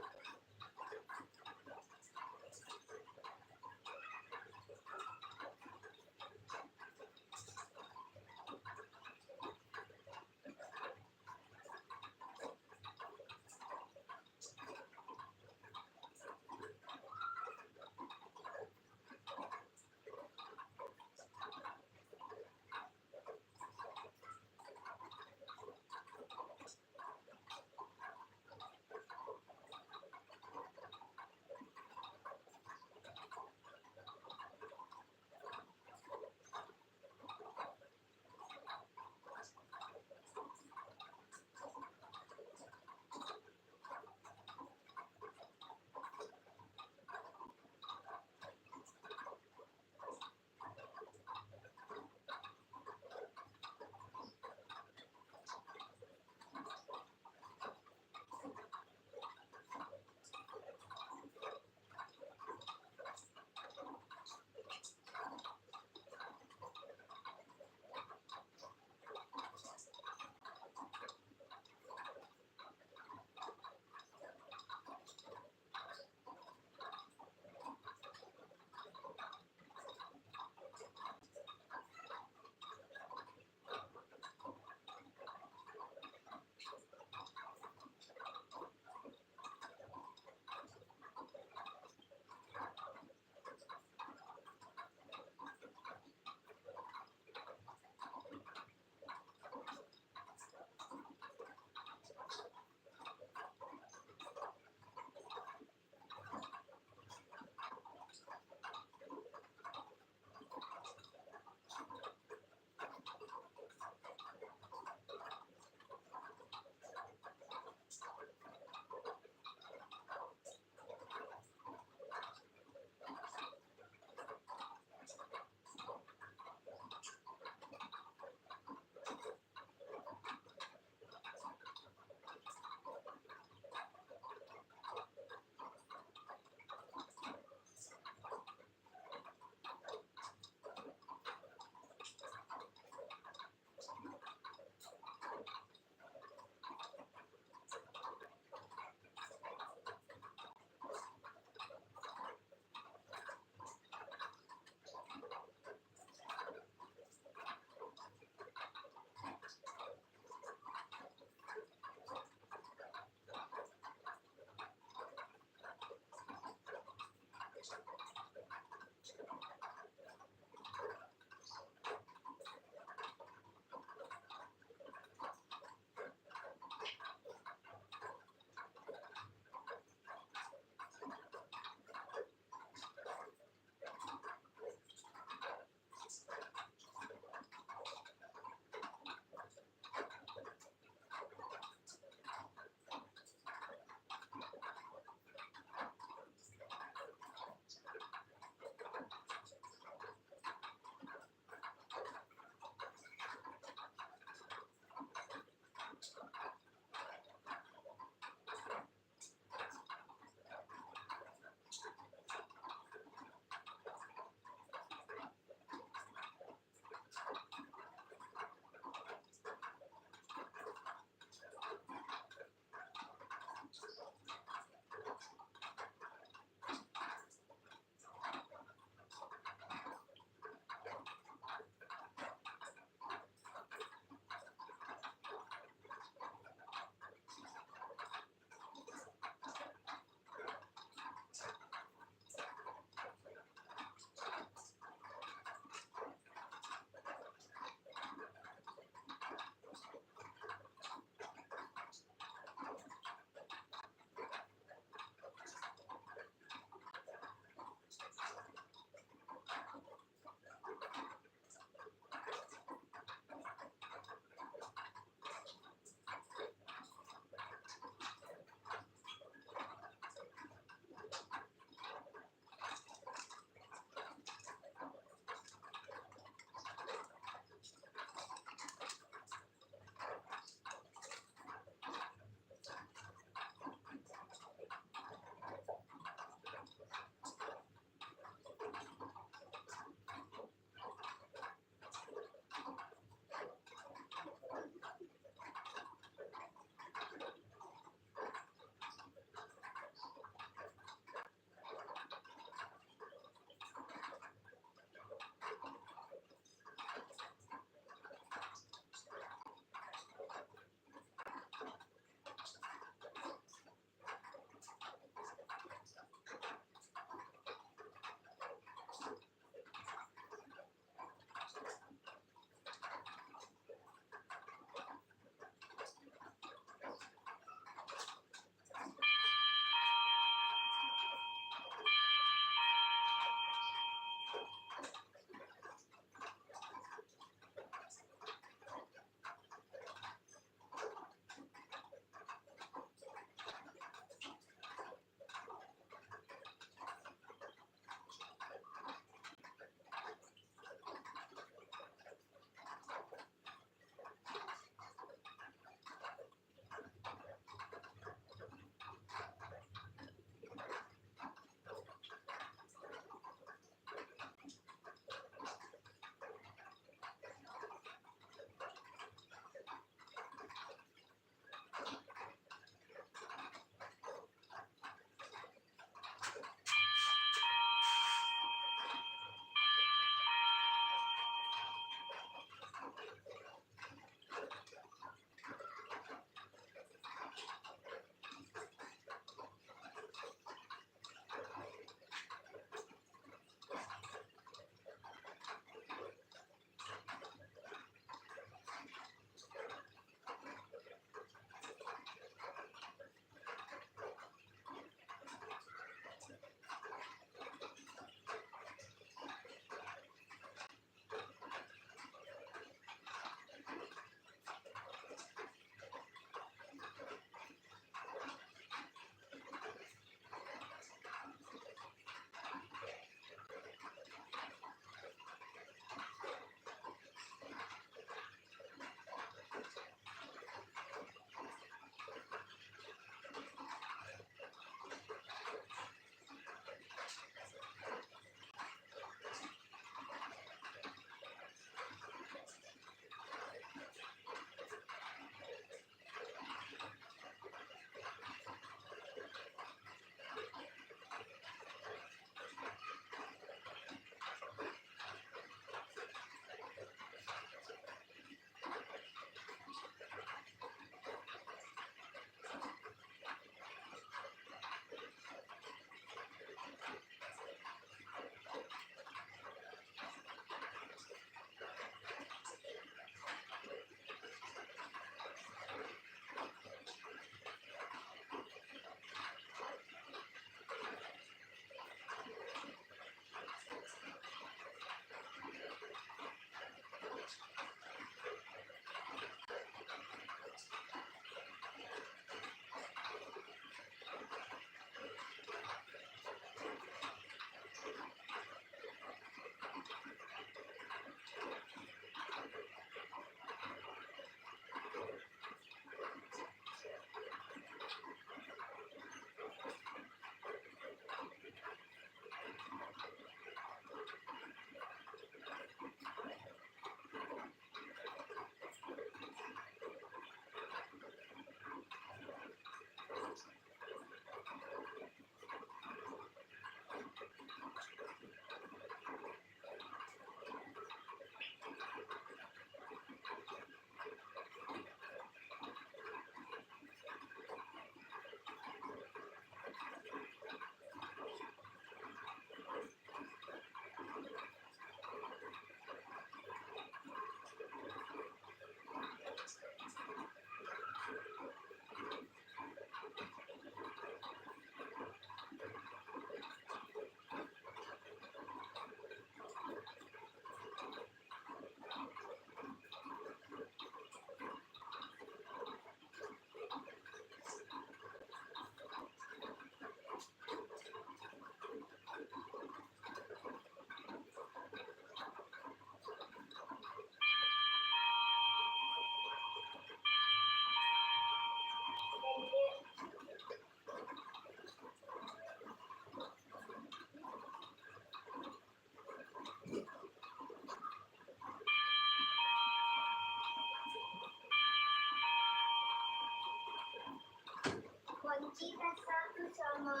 Pancita satu sama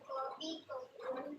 kopi kopi.